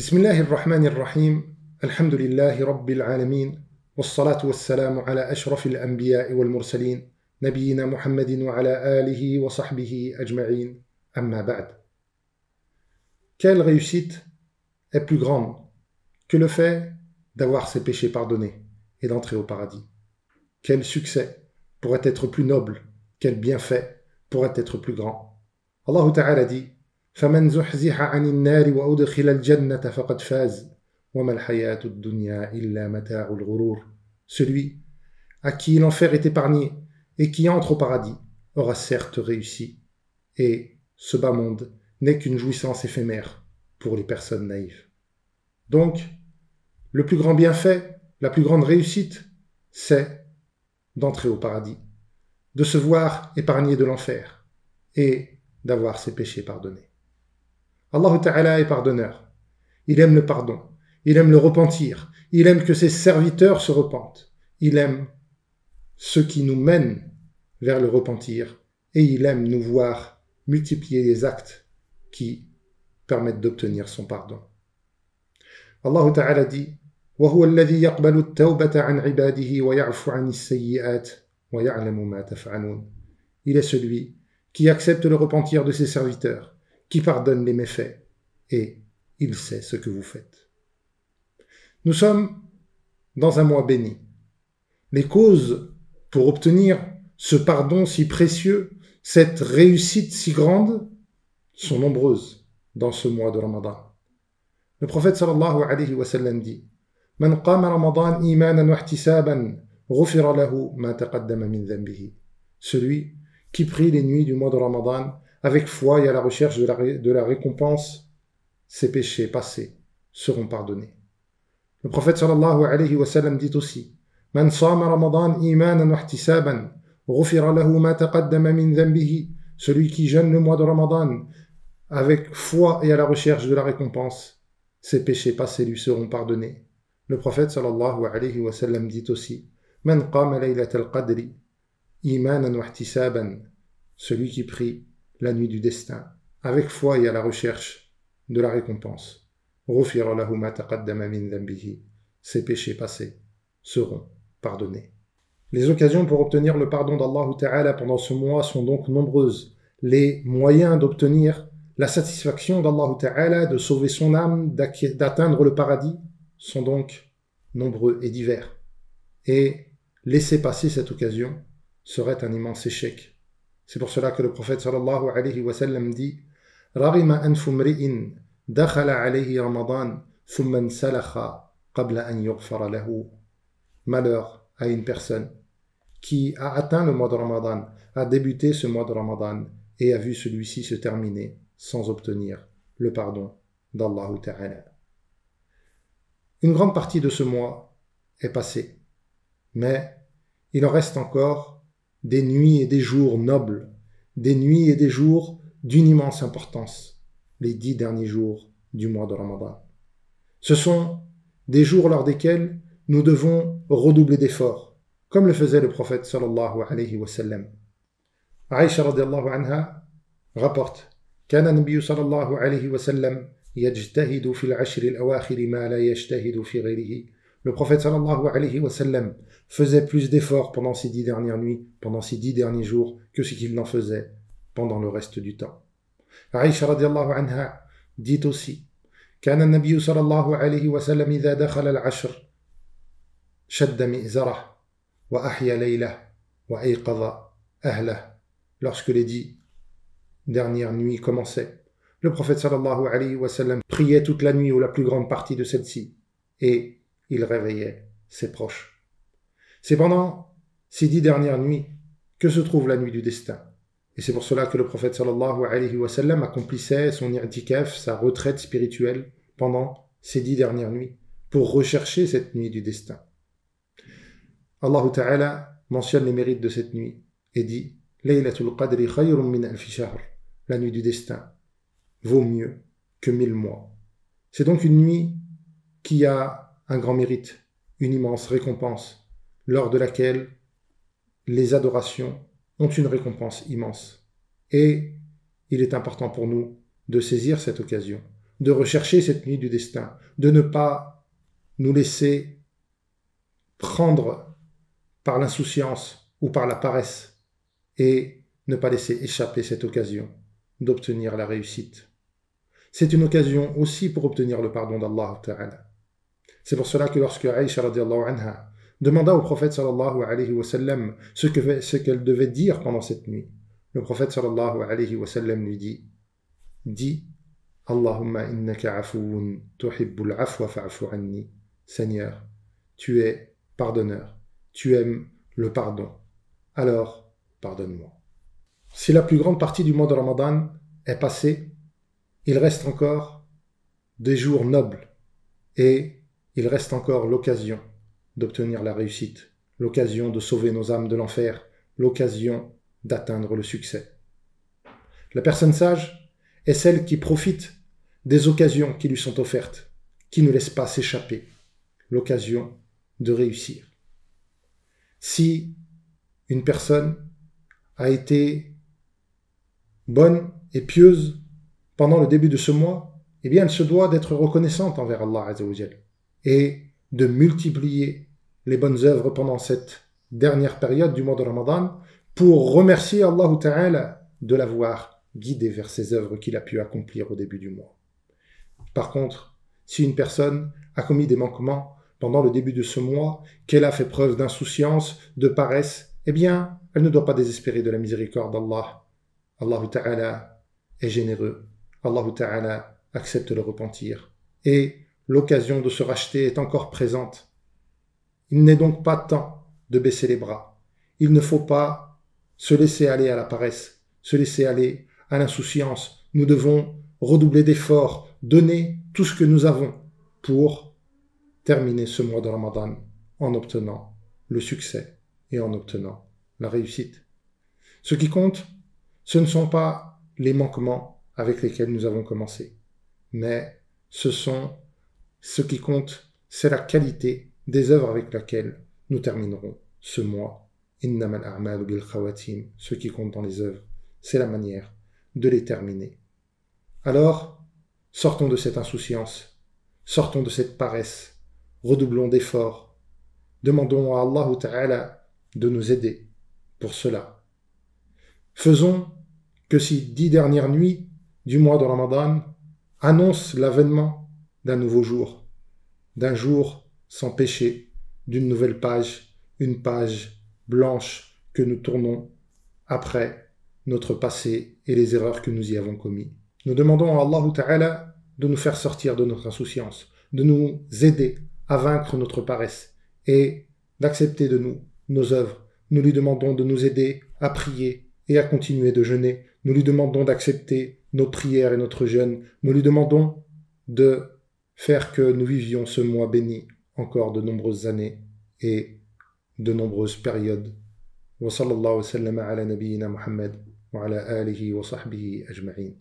بسم الله الرحمن الرحيم الحمد لله رب العالمين والصلاة والسلام على أشرف الأنبياء والمرسلين نبينا محمد وعلى آله وصحبه أجمعين أما بعد. Quelle réussite est plus grande que le fait d'avoir ses péchés pardonnés et d'entrer au paradis? Quel succès pourrait être plus noble? Quel bienfait pourrait être plus grand? Allah Ta'ala dit: فَمَنْ زُحْزِحَ عَنِ النَّارِ وَأُدْخِلَ الْجَنَّةَ فَقَدْ فَازَ وَمَا الْحَيَاةُ الدُّنْيَا إِلَّا مَتَاعُ الْغُرُورِ. Celui à qui l'enfer est épargné et qui entre au paradis aura certes réussi, et ce bas monde n'est qu'une jouissance éphémère pour les personnes naïves. Donc, le plus grand bienfait, la plus grande réussite, c'est d'entrer au paradis, de se voir épargné de l'enfer et d'avoir ses péchés pardonnés. Allah Ta'ala est pardonneur. Il aime le pardon. Il aime le repentir. Il aime que ses serviteurs se repentent. Il aime ce qui nous mène vers le repentir. Et il aime nous voir multiplier les actes qui permettent d'obtenir son pardon. Allah Ta'ala dit: وَهُوَ الَّذِي يَقْبَلُ التَّوْبَةَ عَنْ عِبَادِهِ وَيَعْفُ عَنِ السَّيِّئَاتِ وَيَعْلَمُ مَا تَفْعَلُونَ. Il est celui qui accepte le repentir de ses serviteurs, qui pardonne les méfaits, et il sait ce que vous faites. Nous sommes dans un mois béni. Les causes pour obtenir ce pardon si précieux, cette réussite si grande, sont nombreuses dans ce mois de Ramadan. Le prophète sallallahu alayhi wa sallam dit: Man qama Ramadan imanan wa ihtisaban ghufira lahu ma taqaddama min dhanbihi. Celui qui prie les nuits du mois de Ramadan avec foi et à la recherche de la récompense, ses péchés passés seront pardonnés. Le prophète sallallahu alayhi wa sallam dit aussi: Man sama Ramadan imanan wa ihtisaban ghufira lahu ma taqaddama min dhanbihi. Celui qui jeûne le mois de Ramadan avec foi et à la recherche de la récompense, ses péchés passés lui seront pardonnés. Le prophète sallallahu alayhi wa sallam dit aussi: Man qama laylat al-qadri imanan wa ihtisaban. Celui qui prie la nuit du destin avec foi et à la recherche de la récompense, ghufira lahu ma taqaddama min dhanbihi. Ses péchés passés seront pardonnés. Les occasions pour obtenir le pardon d'Allah Ta'ala pendant ce mois sont donc nombreuses. Les moyens d'obtenir la satisfaction d'Allah Ta'ala, de sauver son âme, d'atteindre le paradis, sont donc nombreux et divers. Et laisser passer cette occasion serait un immense échec. C'est pour cela que le prophète sallallahu alayhi wa sallam dit: Rarima anfu mri'in dakhala alayhi Ramadan thumma salakha qabla an yughfara lahu. Malheur à une personne qui a atteint le mois de Ramadan, a débuté ce mois de Ramadan et a vu celui-ci se terminer sans obtenir le pardon d'Allah Ta'ala. Une grande partie de ce mois est passée, mais il en reste encore des nuits et des jours nobles, des nuits et des jours d'une immense importance, les 10 derniers jours du mois de Ramadan. Ce sont des jours lors desquels nous devons redoubler d'efforts, comme le faisait le prophète sallallahu alayhi wa sallam. Aïcha radiallahu anha rapporte: Kana nabiyyu sallallahu alayhi wa sallam yajtahidu fil ashri al-awakhir ma la yajtahidu fi ghayrihi. Le prophète sallallahu alayhi wa sallam faisait plus d'efforts pendant ces 10 dernières nuits, pendant ces 10 derniers jours, que ce qu'il n'en faisait pendant le reste du temps. Aïcha radiallahu anha dit aussi: Kana nabiyyu sallallahu alayhi wa sallam idha dakhala al-ashr shadda mi'zarah wa ahya laylah wa ayqadha ahlah. Lorsque les 10 dernières nuits commençaient, le prophète sallallahu alayhi wa sallam priait toute la nuit ou la plus grande partie de celle-ci, et il réveillait ses proches. C'est pendant ces 10 dernières nuits que se trouve la nuit du destin. Et c'est pour cela que le prophète sallallahu alayhi wa sallam accomplissait son i'tikaf, sa retraite spirituelle, pendant ces 10 dernières nuits, pour rechercher cette nuit du destin. Allah Ta'ala mentionne les mérites de cette nuit et dit: Laylatul Qadri khayrun min alfi shahr. La nuit du destin vaut mieux que 1000 mois. C'est donc une nuit qui a un grand mérite, une immense récompense, lors de laquelle les adorations ont une récompense immense. Et il est important pour nous de saisir cette occasion de rechercher cette nuit du destin, de ne pas nous laisser prendre par l'insouciance ou par la paresse et ne pas laisser échapper cette occasion d'obtenir la réussite. C'est une occasion aussi pour obtenir le pardon d'Allah Ta'ala. C'est pour cela que lorsque Aïcha radiallahu anha demanda au prophète sallallahu alayhi wa sallam ce qu'elle devait dire pendant cette nuit, le prophète sallallahu alayhi wa sallam lui dit « Dis Allahumma innaka afoun tuhibbul afwa fa'afu anni » Seigneur, tu es pardonneur, tu aimes le pardon, alors pardonne-moi. Si la plus grande partie du mois de Ramadan est passée, il reste encore des jours nobles et il reste encore l'occasion d'obtenir la réussite, l'occasion de sauver nos âmes de l'enfer, l'occasion d'atteindre le succès. La personne sage est celle qui profite des occasions qui lui sont offertes, qui ne laisse pas s'échapper l'occasion de réussir. Si une personne a été bonne et pieuse pendant le début de ce mois, eh bien elle se doit d'être reconnaissante envers Allah Azza wa Jal et de multiplier les bonnes œuvres pendant cette dernière période du mois de Ramadan pour remercier Allah Ta'ala de l'avoir guidé vers ces œuvres qu'il a pu accomplir au début du mois. Par contre, si une personne a commis des manquements pendant le début de ce mois, qu'elle a fait preuve d'insouciance, de paresse, eh bien, elle ne doit pas désespérer de la miséricorde d'Allah. Allah Ta'ala est généreux. Allah Ta'ala accepte le repentir. Et l'occasion de se racheter est encore présente. Il n'est donc pas temps de baisser les bras. Il ne faut pas se laisser aller à la paresse, se laisser aller à l'insouciance. Nous devons redoubler d'efforts, donner tout ce que nous avons pour terminer ce mois de Ramadan en obtenant le succès et en obtenant la réussite. Ce qui compte, ce ne sont pas les manquements avec lesquels nous avons commencé, mais ce qui compte, c'est la qualité des œuvres avec lesquelles nous terminerons ce mois. Innamal a'malu bil khawatim. Ce qui compte dans les œuvres, c'est la manière de les terminer. Alors, sortons de cette insouciance, sortons de cette paresse, redoublons d'efforts, demandons à Allah Ta'ala de nous aider pour cela. Faisons que ces 10 dernières nuits du mois de Ramadan annoncent l'avènement d'un nouveau jour, d'un jour sans péché, d'une nouvelle page, une page blanche que nous tournons après notre passé et les erreurs que nous y avons commis. Nous demandons à Allah Ta'ala de nous faire sortir de notre insouciance, de nous aider à vaincre notre paresse et d'accepter de nous nos œuvres. Nous lui demandons de nous aider à prier et à continuer de jeûner. Nous lui demandons d'accepter nos prières et notre jeûne. Nous lui demandons de faire que nous vivions ce mois béni encore de nombreuses années et de nombreuses périodes. Wa sallallahu wa sallam ala nabiyyina Muhammad wa ala alihi wa sahbihi ajma'in.